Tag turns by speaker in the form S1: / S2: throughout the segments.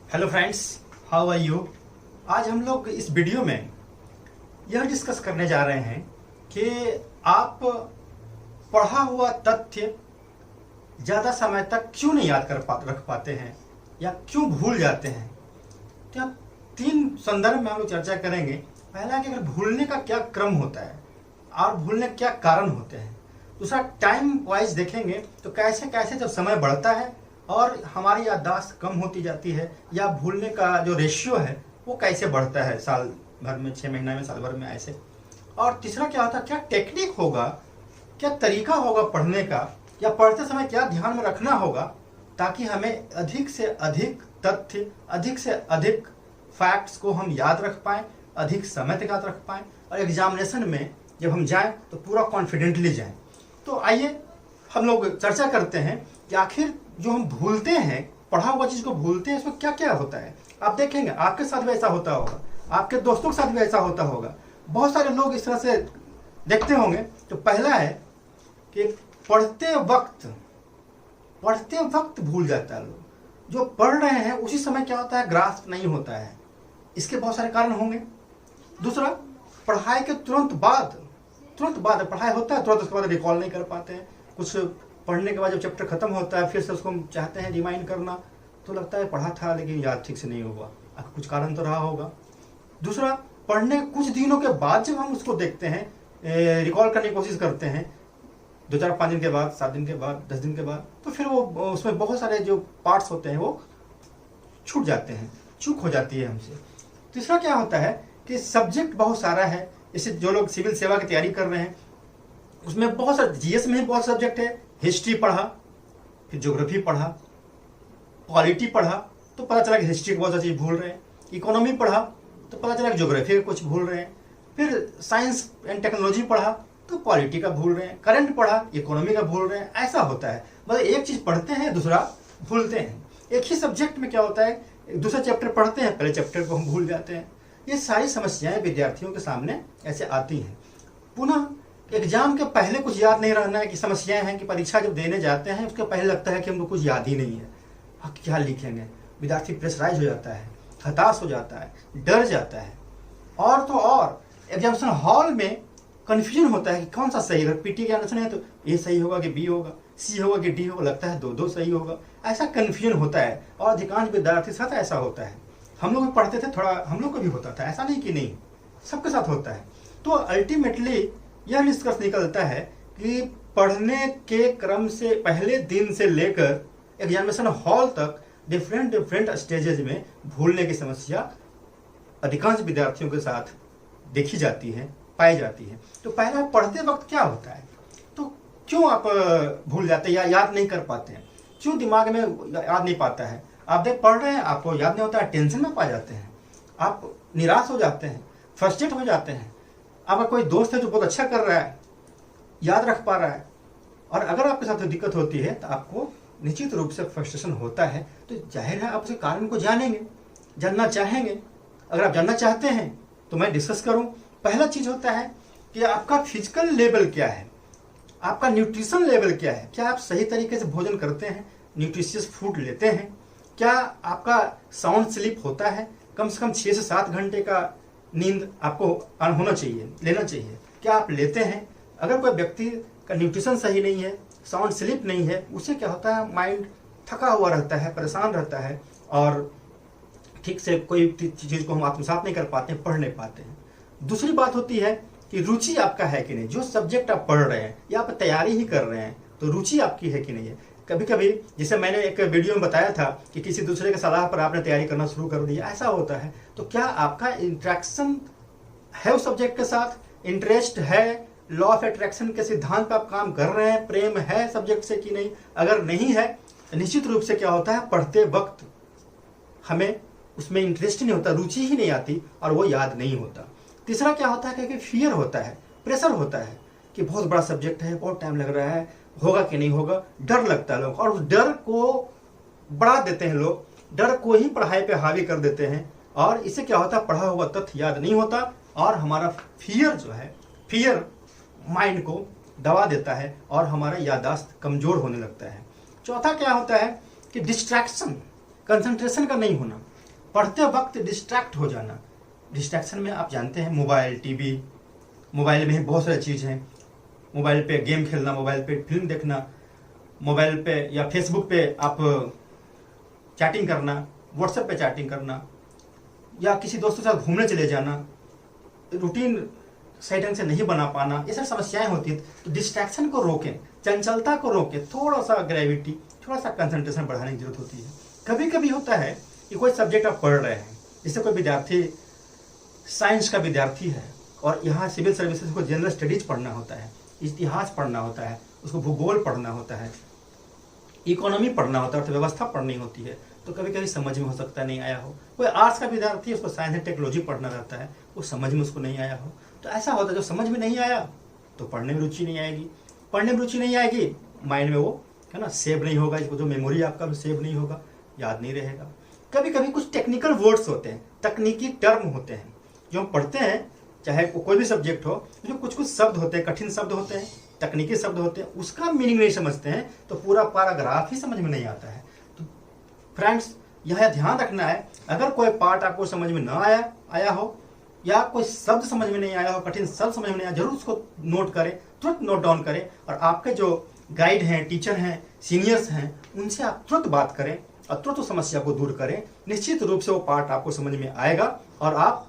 S1: Hello friends, how are you. आज हम लोग इस वीडियो में यह डिस्कस करने जा रहे हैं कि आप पढ़ा हुआ तथ्य ज़्यादा समय तक क्यों नहीं याद रख पाते हैं या क्यों भूल जाते हैं। तो यहाँ 3 संदर्भ में हम लोग चर्चा करेंगे। पहला कि अगर भूलने का क्या क्रम होता है और भूलने के क्या कारण होते हैं। दूसरा, टाइम वाइज देखेंगे तो कैसे कैसे जब समय बढ़ता है और हमारी याददाश्त कम होती जाती है या भूलने का जो रेशियो है वो कैसे बढ़ता है साल भर में, 6 महीने में, साल भर में ऐसे। और तीसरा क्या होता है, क्या टेक्निक होगा, क्या तरीका होगा पढ़ने का, या पढ़ते समय क्या ध्यान में रखना होगा ताकि हमें अधिक से अधिक तथ्य, अधिक से अधिक फैक्ट्स को हम याद रख पाएँ, अधिक समय तक याद रख पाएँ और एग्जामिनेशन में जब हम जाएँ तो पूरा कॉन्फिडेंटली जाएँ। तो आइए हम लोग चर्चा करते हैं कि आखिर जो हम भूलते हैं, पढ़ा हुआ चीज को भूलते हैं, इसमें क्या क्या होता है। आप देखेंगे आपके साथ भी ऐसा होता होगा, आपके दोस्तों के साथ भी ऐसा होता होगा, बहुत सारे लोग इस तरह से देखते होंगे। तो पहला है कि पढ़ते वक्त भूल जाता है लोग। जो पढ़ रहे हैं उसी समय क्या होता है, ग्रास्प नहीं होता है। इसके बहुत सारे कारण होंगे। दूसरा, पढ़ाई के तुरंत बाद पढ़ाई होता है, तुरंत उसके बाद रिकॉल नहीं कर पाते हैं। कुछ पढ़ने के बाद जब चैप्टर खत्म होता है फिर से उसको हम चाहते हैं रिमाइंड करना, तो लगता है पढ़ा था लेकिन याद ठीक से नहीं हुआ। अब कुछ कारण तो रहा होगा। दूसरा, पढ़ने कुछ दिनों के बाद जब हम उसको देखते हैं, रिकॉल करने की कोशिश करते हैं, 2-4-5 दिन के बाद, 7 दिन के बाद, 10 दिन के बाद, तो फिर वो उसमें बहुत सारे जो पार्ट्स होते हैं वो छूट जाते हैं, चूक हो जाती है हमसे। तीसरा क्या होता है कि सब्जेक्ट बहुत सारा है। जैसे जो लोग सिविल सेवा की तैयारी कर रहे हैं उसमें बहुत सारे, जीएस में ही बहुत सब्जेक्ट है। हिस्ट्री पढ़ा, फिर ज्योग्राफी पढ़ा, पॉलिटी पढ़ा तो पता चला कि हिस्ट्री की बहुत सारी चीज़ भूल रहे हैं। इकोनॉमी पढ़ा तो पता चला कि ज्योग्राफी का कुछ भूल रहे हैं। फिर साइंस एंड टेक्नोलॉजी पढ़ा तो पॉलिटी का भूल रहे हैं। करंट पढ़ा, इकोनॉमी का भूल रहे हैं। ऐसा होता है, मतलब एक चीज़ पढ़ते हैं दूसरा भूलते हैं। एक ही सब्जेक्ट में क्या होता है, दूसरा चैप्टर पढ़ते हैं, पहले चैप्टर को हम भूल जाते हैं। ये सारी समस्याएं विद्यार्थियों के सामने ऐसे आती हैं। पुनः एग्जाम के पहले कुछ याद नहीं रहना है कि समस्याएं हैं कि परीक्षा जब देने जाते हैं उसके पहले लगता है कि हमको कुछ याद ही नहीं है, अब क्या लिखेंगे। विद्यार्थी प्रेशराइज हो जाता है, हताश हो जाता है, डर जाता है। और तो और एग्जामिनेशन हॉल में कन्फ्यूजन होता है कि कौन सा सही। अगर पीटी का आंसर है तो ए सही होगा कि बी होगा, सी होगा कि डी होगा, लगता है 2-2 सही होगा। ऐसा कन्फ्यूजन होता है और अधिकांश विद्यार्थी साथ ऐसा होता है। हम लोग भी पढ़ते थे, थोड़ा हम लोग को भी होता था, ऐसा नहीं कि नहीं, सबके साथ होता है। तो अल्टीमेटली यह निष्कर्ष निकलता है कि पढ़ने के क्रम से पहले दिन से लेकर एग्जामिनेशन हॉल तक डिफरेंट स्टेजेस में भूलने की समस्या अधिकांश विद्यार्थियों के साथ देखी जाती है, पाई जाती है। तो पहला, पढ़ते वक्त क्या होता है, तो क्यों आप भूल जाते हैं या याद नहीं कर पाते हैं, क्यों दिमाग में याद नहीं पाता है। आप पढ़ रहे हैं, आपको याद नहीं होता है, टेंशन में पा जाते हैं, आप निराश हो जाते हैं, फ्रस्ट्रेट हो जाते हैं। आपका कोई दोस्त है जो बहुत अच्छा कर रहा है, याद रख पा रहा है, और अगर आपके साथ दिक्कत होती है तो आपको निश्चित रूप से फ्रस्ट्रेशन होता है। तो जाहिर है आप उसके कारण को जानेंगे, जानना चाहेंगे। अगर आप जानना चाहते हैं तो मैं डिस्कस करूं। पहला चीज होता है कि आपका फिजिकल लेवल क्या है, आपका न्यूट्रिशन लेवल क्या है। क्या आप सही तरीके से भोजन करते हैं, न्यूट्रिशियस फूड लेते हैं। क्या आपका साउंड स्लीप होता है, कम से कम 6 से 7 घंटे का नींद आपको होना चाहिए, लेना चाहिए। क्या आप लेते हैं। अगर कोई व्यक्ति का न्यूट्रिशन सही नहीं है, साउंड स्लीप नहीं है, उससे क्या होता है, माइंड थका हुआ रहता है, परेशान रहता है और ठीक से कोई चीज़ को हम आत्मसात नहीं कर पाते हैं, पढ़ नहीं पाते हैं। दूसरी बात होती है कि रुचि आपका है कि नहीं। जो सब्जेक्ट आप पढ़ रहे हैं या आप तैयारी ही कर रहे हैं तो रुचि आपकी है कि नहीं है। कभी कभी जैसे मैंने एक वीडियो में बताया था कि किसी दूसरे के सलाह पर आपने तैयारी करना शुरू कर दिया, ऐसा होता है। तो क्या आपका इंट्रैक्शन है उस सब्जेक्ट के साथ, इंटरेस्ट है, लॉ ऑफ अट्रैक्शन के सिद्धांत पर आप काम कर रहे हैं, प्रेम है सब्जेक्ट से कि नहीं। अगर नहीं है तो निश्चित रूप से क्या होता है, पढ़ते वक्त हमें उसमें इंटरेस्ट नहीं होता, रुचि ही नहीं आती और वो याद नहीं होता। तीसरा क्या होता है कि फियर होता है, प्रेशर होता है कि बहुत बड़ा सब्जेक्ट है, बहुत टाइम लग रहा है, होगा कि नहीं होगा, डर लगता है लोग, और उस डर को बढ़ा देते हैं लोग, डर को ही पढ़ाई पे हावी कर देते हैं और इससे क्या होता है, पढ़ा हुआ तथ्य याद नहीं होता और हमारा फियर जो है, फियर माइंड को दबा देता है और हमारा याददाश्त कमजोर होने लगता है। चौथा क्या होता है कि डिस्ट्रैक्शन, कंसंट्रेशन का नहीं होना। पढ़ते वक्त डिस्ट्रैक्ट हो जाना। डिस्ट्रैक्शन में आप जानते हैं मोबाइल, टीवी, मोबाइल में बहुत सारी चीज़ हैं। मोबाइल पे गेम खेलना, मोबाइल पे फिल्म देखना, मोबाइल पे या फेसबुक पे आप चैटिंग करना, व्हाट्सएप पे चैटिंग करना, या किसी दोस्तों के साथ घूमने चले जाना, रूटीन सही ढंग से नहीं बना पाना, ये सब समस्याएं होती हैं। तो डिस्ट्रैक्शन को रोकें, चंचलता को रोकें, थोड़ा सा ग्रेविटी, थोड़ा सा कंसंट्रेशन बढ़ाने की जरूरत होती है। कभी कभी होता है कि कोई सब्जेक्ट आप पढ़ रहे हैं, जैसे कोई विद्यार्थी साइंस का विद्यार्थी है और यहाँ सिविल सर्विसेज को जनरल स्टडीज पढ़ना होता है, इतिहास पढ़ना होता है, उसको भूगोल पढ़ना होता है, इकोनॉमी पढ़ना होता है, अर्थव्यवस्था पढ़नी होती है, तो कभी कभी समझ में हो सकता है नहीं आया हो। कोई आर्ट्स का विद्यार्थी, उसको साइंस एंड टेक्नोलॉजी पढ़ना रहता है, वो समझ में उसको नहीं आया हो, तो ऐसा होता है जो समझ में नहीं आया तो पढ़ने में रुचि नहीं आएगी, पढ़ने में रुचि नहीं आएगी, माइंड में वो है ना सेव नहीं होगा, इसको जो मेमोरी आपका भी सेव नहीं होगा, याद नहीं रहेगा। कभी कभी कुछ टेक्निकल वर्ड्स होते हैं, तकनीकी टर्म होते हैं जो हम पढ़ते हैं, चाहे कोई भी सब्जेक्ट हो, जो कुछ कुछ शब्द होते हैं, कठिन शब्द होते हैं, तकनीकी शब्द होते हैं, उसका मीनिंग नहीं समझते हैं तो पूरा पैराग्राफ ही समझ में नहीं आता है। तो फ्रेंड्स, यह ध्यान रखना है, अगर कोई पार्ट आपको समझ में ना आया हो या कोई शब्द समझ में नहीं आया हो, कठिन शब्द समझ में नहीं आया, जरूर उसको नोट करें, तुरंत नोट डाउन करें, और आपके जो गाइड हैं, टीचर हैं, सीनियर्स हैं, उनसे आप तुरंत बात करें और तुरंत उस समस्या को दूर करें। निश्चित रूप से वो पार्ट आपको समझ में आएगा और आप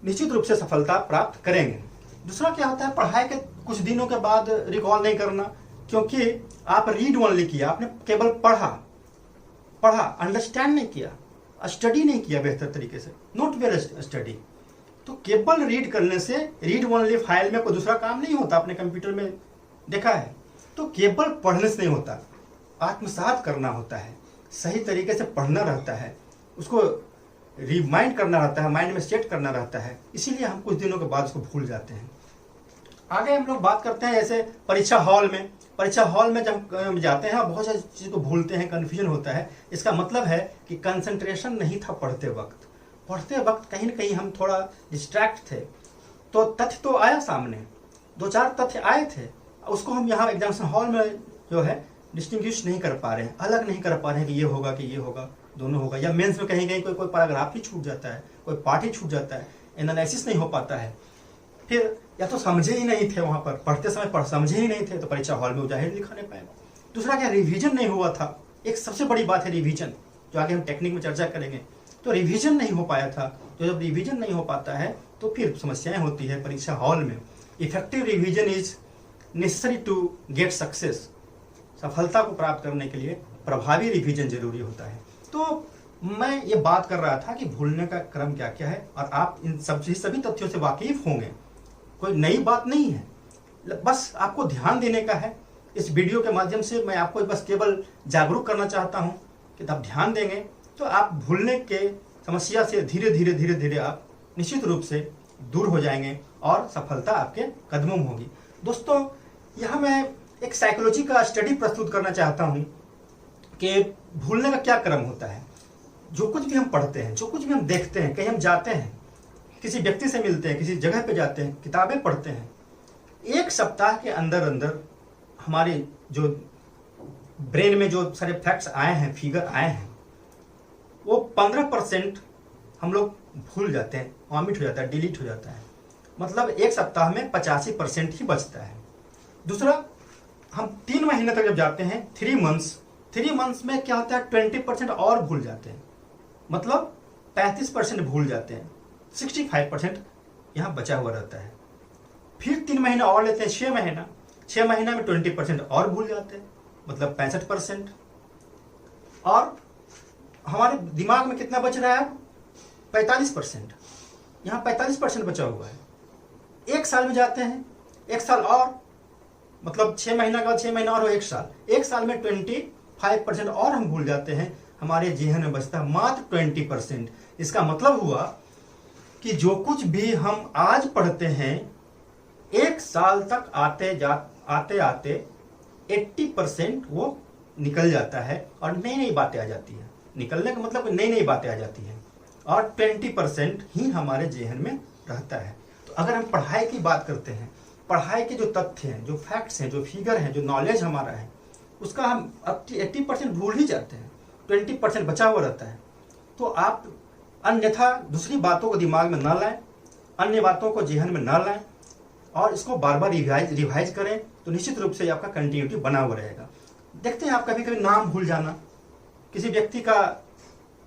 S1: निश्चित रूप से सफलता प्राप्त करेंगे। दूसरा क्या होता है, पढ़ाई के कुछ दिनों के बाद रिकॉल नहीं करना, क्योंकि आप रीड ओनली किया, आपने केवल पढ़ा, अंडरस्टैंड नहीं किया, स्टडी नहीं किया बेहतर तरीके से, नॉट वेल स्टडी। तो केवल रीड करने से, रीड ओनली फाइल में कोई दूसरा काम नहीं होता, आपने कंप्यूटर में देखा है। तो केवल पढ़ने से नहीं होता, आत्मसात करना होता है, सही तरीके से पढ़ना रहता है, उसको रिमाइंड करना रहता है, माइंड में सेट करना रहता है, इसीलिए हम कुछ दिनों के बाद उसको भूल जाते हैं। आगे हम लोग बात करते हैं जैसे परीक्षा हॉल में जब हम जाते हैं बहुत सारी चीज़ को भूलते हैं, कन्फ्यूजन होता है। इसका मतलब है कि कंसंट्रेशन नहीं था पढ़ते वक्त कहीं ना कहीं हम थोड़ा डिस्ट्रैक्ट थे। तो तथ्य तो आया सामने, 2-4 तथ्य आए थे, उसको हम यहाँ एग्जामिनेशन हॉल में जो है डिस्टिंग्विश नहीं कर पा रहे हैं, अलग नहीं कर पा रहे हैं कि ये होगा कि ये होगा, दोनों होगा। या मेंस में कहीं कहीं कोई पैराग्राफ ही छूट जाता है, कोई पार्ट ही छूट जाता है, एनालिसिस नहीं हो पाता है, फिर या तो समझे ही नहीं थे, वहां पर पढ़ते समय समझे ही नहीं थे, तो परीक्षा हॉल में जाहिर लिखा नहीं पाएगा। दूसरा क्या, रिवीजन नहीं हुआ था। एक सबसे बड़ी बात है रिवीजन, जो आगे हम टेक्निक में चर्चा करेंगे। तो रिवीजन नहीं हो पाया था, तो जब रिवीजन नहीं हो पाता है तो फिर समस्याएं होती है परीक्षा हॉल में। Effective revision is necessary to get success. सफलता को प्राप्त करने के लिए प्रभावी रिवीजन जरूरी होता है। तो मैं ये बात कर रहा था कि भूलने का क्रम क्या क्या है, और आप इन सभी तथ्यों से वाकिफ होंगे, कोई नई बात नहीं है, बस आपको ध्यान देने का है। इस वीडियो के माध्यम से मैं आपको बस केवल जागरूक करना चाहता हूं कि आप ध्यान देंगे तो आप भूलने के समस्या से धीरे धीरे आप निश्चित रूप से दूर हो जाएंगे और सफलता आपके कदमों में होगी। दोस्तों, यहाँ मैं एक साइकोलॉजी का स्टडी प्रस्तुत करना चाहता हूँ कि भूलने का क्या क्रम होता है। जो कुछ भी हम पढ़ते हैं, जो कुछ भी हम देखते हैं, कहीं हम जाते हैं, किसी व्यक्ति से मिलते हैं, किसी जगह पे जाते हैं, किताबें पढ़ते हैं, 1 सप्ताह के अंदर अंदर हमारे जो ब्रेन में जो सारे फैक्ट्स आए हैं, फिगर आए हैं, वो 15% हम लोग भूल जाते हैं, वॉमिट हो जाता है, डिलीट हो जाता है। मतलब 1 सप्ताह में 85% ही बचता है। दूसरा, हम 3 महीने तक जब जाते हैं, 3 मंथ्स में क्या होता है, 20% और भूल जाते हैं, मतलब 35% भूल जाते हैं, 65% यहाँ बचा हुआ रहता है। फिर 3 महीना और लेते हैं, 6 महीना में 20% और भूल जाते हैं, मतलब 65%। और हमारे दिमाग में कितना बच रहा है, 45%। यहाँ 45% बचा हुआ है। 1 साल में जाते हैं, 1 साल और, मतलब 6 महीना का 6 महीना और 1 साल, 1 साल में 25% और हम भूल जाते हैं, हमारे जेहन में बचता है मात्र 20%। इसका मतलब हुआ कि जो कुछ भी हम आज पढ़ते हैं, 1 साल तक आते आते 80% वो निकल जाता है और नई बातें आ जाती है। निकलने का मतलब नई बातें आ जाती हैं, और 20% ही हमारे जेहन में रहता है। तो अगर हम पढ़ाई की बात करते हैं, पढ़ाई के जो तथ्य हैं, जो फैक्ट्स हैं, जो फिगर हैं, जो नॉलेज हमारा है, उसका हम 80% भूल ही जाते हैं, 20% बचा हुआ रहता है। तो आप अन्यथा दूसरी बातों को दिमाग में न लाएं, अन्य बातों को जेहन में न लाएं और इसको बार बार रिवाइज करें, तो निश्चित रूप से आपका कंटिन्यूटी बना हुआ रहेगा। देखते हैं आप कभी कभी नाम भूल जाना, किसी व्यक्ति का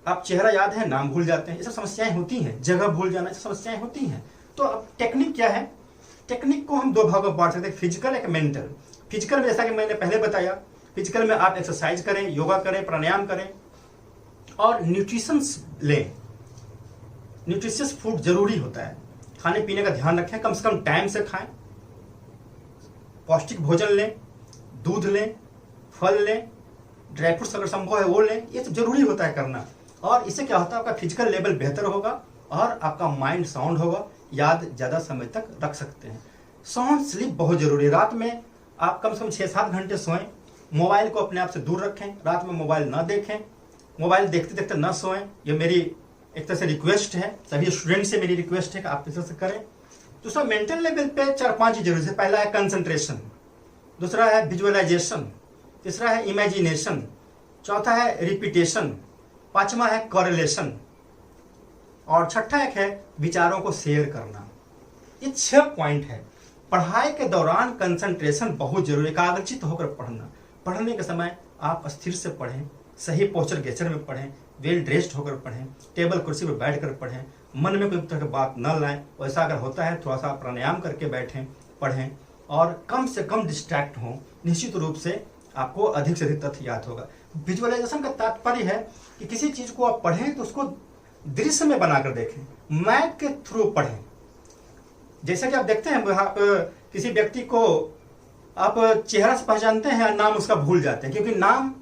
S1: आप चेहरा याद है, नाम भूल जाते हैं, ये सब समस्याएं होती हैं। जगह भूल जाना, ये समस्याएं होती हैं। तो अब टेक्निक क्या है? टेक्निक को हम दो भागों में बांट सकते हैं, फिजिकल एक मेंटल। फिजिकल में जैसा कि मैंने पहले बताया, फिजिकल में आप एक्सरसाइज करें, योगा करें, प्राणायाम करें और न्यूट्रिशंस लें। न्यूट्रिशियस फूड जरूरी होता है, खाने पीने का ध्यान रखें, कम से कम टाइम से खाएं, पौष्टिक भोजन लें, दूध लें, फल लें, ड्राई फ्रूट्स अगर संभव है वो लें। ये सब जरूरी होता है करना, और इससे क्या होता है, आपका फिजिकल लेवल बेहतर होगा और आपका माइंड साउंड होगा, याद ज़्यादा समय तक रख सकते हैं। साउंड स्लीप बहुत जरूरी है। रात में आप कम से कम 6-7 घंटे सोएं, मोबाइल को अपने आप से दूर रखें, रात में मोबाइल ना देखें, मोबाइल देखते देखते ना सोएं। ये मेरी एक तरह से रिक्वेस्ट है, सभी स्टूडेंट से मेरी रिक्वेस्ट है कि आप इस तरह से करें। दूसरा, मेंटल लेवल पे 4-5 चीज जरूरी है। पहला है कंसंट्रेशन, दूसरा है विजुअलाइजेशन, तीसरा है इमेजिनेशन, चौथा है रिपीटेशन, पांचवा है कॉरेलेशन और छठा एक है विचारों को शेयर करना। ये 6 पॉइंट है। पढ़ाई के दौरान कंसंट्रेशन बहुत जरूरी है, एकाग्रचित होकर पढ़ना। पढ़ने के समय आप स्थिर से पढ़ें, सही पोस्चर गेचर में पढ़ें, वेल ड्रेस्ड होकर पढ़ें, टेबल कुर्सी पर बैठ कर पढ़ें, मन में कोई तरह की बात न लाएं। वैसा अगर होता है थोड़ा सा प्राणायाम करके बैठें, पढ़ें और कम से कम डिस्ट्रैक्ट हों। निश्चित रूप से आपको अधिक से अधिक तथ्य याद होगा। विजुअलाइजेशन का तात्पर्य है कि किसी चीज को आप पढ़ें तो उसको दृश्य में बनाकर देखें, मैप के थ्रू पढ़ें। जैसा कि आप देखते हैं, आप किसी व्यक्ति को आप चेहरा से पहचानते हैं, नाम उसका भूल जाते हैं, क्योंकि नाम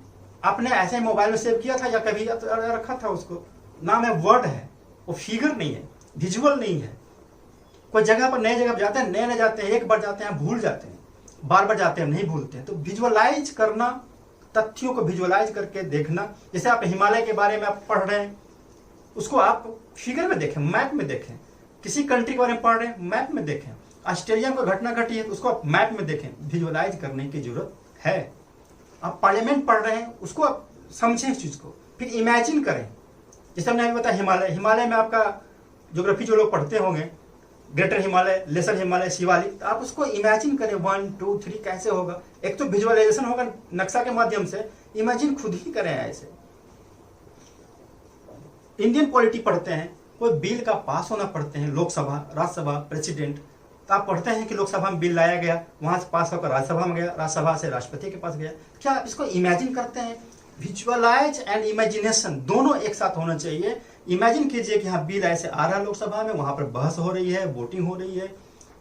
S1: आपने ऐसे मोबाइल में सेव किया था या कभी रखा था उसको। नाम है, वर्ड है, वो फिगर नहीं है, विजुअल नहीं है। कोई जगह पर नए जगह जाते हैं, नए जाते हैं, एक बार जाते हैं भूल जाते हैं, बार बार जाते हैं नहीं भूलते हैं। तो विजुअलाइज करना, तथ्यों को विजुअलाइज करके देखना। जैसे आप हिमालय के बारे में आप पढ़ रहे हैं, उसको आप फिगर में देखें, मैप में देखें। किसी कंट्री के बारे में पढ़ रहे हैं, मैप में देखें। ऑस्ट्रेलिया में कोई घटना घटी है तो उसको आप मैप में देखें। विजुअलाइज करने की जरूरत है। आप पार्लियामेंट पढ़ रहे हैं, उसको आप समझें इस चीज को, फिर इमेजिन करें। जैसे हमने अभी बताया हिमालय में आपका ज्योग्राफी जो लोग पढ़ते होंगे, ग्रेटर हिमालय, लेसर हिमालय, शिवालिक, तो आप उसको इमेजिन करें 1, 2, 3 कैसे होगा। एक तो विजुअलाइजेशन होगा नक्शा के माध्यम से, इमेजिन खुद ही करें ऐसे। इंडियन पॉलिटी पढ़ते हैं, कोई बिल का पास होना पढ़ते हैं, लोकसभा, राज्यसभा, प्रेसिडेंट, तो आप पढ़ते हैं कि लोकसभा में बिल लाया गया, वहां से पास होकर राज्यसभा में गया, राज्यसभा से राष्ट्रपति के पास गया। क्या आप इसको इमेजिन करते हैं? विजुअलाइज एंड इमेजिनेशन दोनों एक साथ होना चाहिए। इमेजिन कीजिए कि हाँ बिल ऐसे आ रहा है लोकसभा में, वहां पर बहस हो रही है, वोटिंग हो रही है,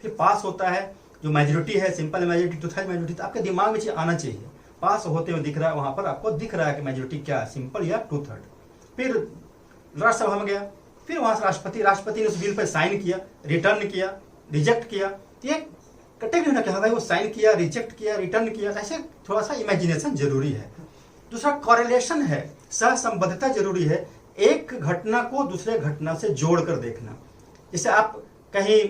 S1: फिर पास होता है। जो मेजोरिटी है, सिंपल मेजोरिटी, 2/3 मेजोरिटी, तो आपके दिमाग में चीज आना चाहिए। पास होते हुए दिख रहा है, वहां पर आपको दिख रहा है कि मेजोरिटी क्या है, सिंपल या 2/3। फिर राज्यसभा में गया, फिर वहां से राष्ट्रपति ने उस बिल पर साइन किया, रिटर्न किया, रिजेक्ट किया। ये कैटेगरी ना क्या भाई, वो साइन किया, रिजेक्ट किया, रिटर्न किया, ऐसे थोड़ा सा इमेजिनेशन जरूरी है। दूसरा कॉरेलेशन है, सहसंबद्धता जरूरी है। एक घटना को दूसरे घटना से जोड़कर देखना। जैसे आप कहीं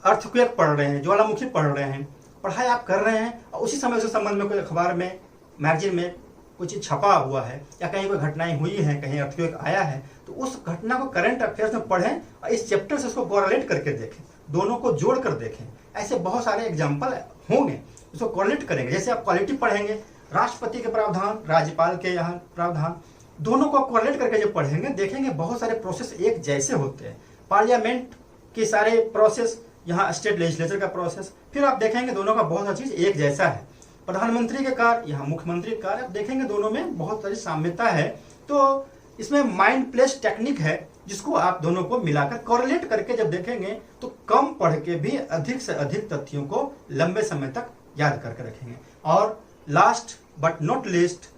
S1: अर्थक्वेक पढ़ रहे हैं, ज्वालामुखी पढ़ रहे हैं, पढ़ाई आप कर रहे हैं और उसी समय उस संबंध में कोई अखबार में, मैगजीन में कोई चीज छपा हुआ है या कहीं कोई घटनाएं हुई हैं, कहीं अर्थक्वेक आया है, तो उस घटना को करंट अफेयर्स में पढ़ें और इस चैप्टर से उसको कोरिलेट करके देखें, दोनों को जोड़ कर देखें। ऐसे बहुत सारे एग्जाम्पल होंगे, उसको कोरिलेट करेंगे। जैसे आप क्वालिटी पढ़ेंगे, राष्ट्रपति के प्रावधान, राज्यपाल के यहाँ प्रावधान, दोनों को कोरिलेट करके जब पढ़ेंगे, देखेंगे बहुत सारे प्रोसेस एक जैसे होते हैं। पार्लियामेंट के सारे प्रोसेस, यहाँ स्टेट लेजिस्लेचर का प्रोसेस, फिर आप देखेंगे दोनों का बहुत सारी चीज एक जैसा है। प्रधानमंत्री के कार्य, यहाँ मुख्यमंत्री के कार्य, आप देखेंगे दोनों में बहुत सारी साम्यता है। तो इसमें माइंड प्लेस टेक्निक है, जिसको आप दोनों को मिलाकर कोरिलेट करके जब देखेंगे तो कम पढ़ के भी अधिक से अधिक तथ्यों को लंबे समय तक याद करके रखेंगे। और last but not least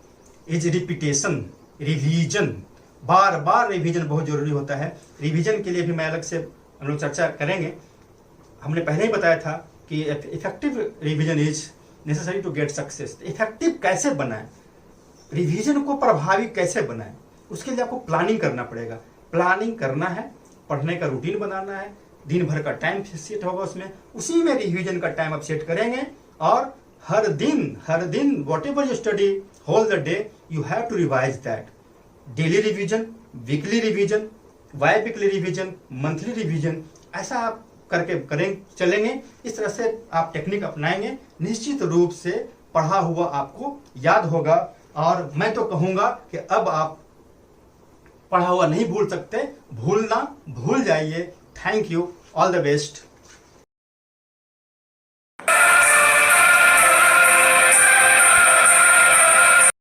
S1: is repetition, revision. Bar bar revision बहुत जरूरी होता है। रिवीजन के लिए भी मैं अलग से हम लोग चर्चा करेंगे। हमने पहले ही बताया था कि effective revision is necessary to get success. Effective कैसे बनाएं, रिवीजन को प्रभावी कैसे बनाएं, उसके लिए आपको प्लानिंग करना पड़ेगा। प्लानिंग करना है, पढ़ने का रूटीन बनाना है, दिन भर का टाइम सेट होगा उसमें, उसी में रिवीजन का टाइम आप सेट करेंगे। और हर दिन whatever you study whole the day, you have to revise that. Daily revision, weekly revision, biweekly revision, monthly revision, ऐसा आप करके चलेंगे। इस तरह से आप टेक्निक अपनाएंगे, निश्चित रूप से पढ़ा हुआ आपको याद होगा। और मैं तो कहूँगा कि अब आप पढ़ा हुआ नहीं भूल सकते, भूलना भूल जाइए। Thank you, all the best.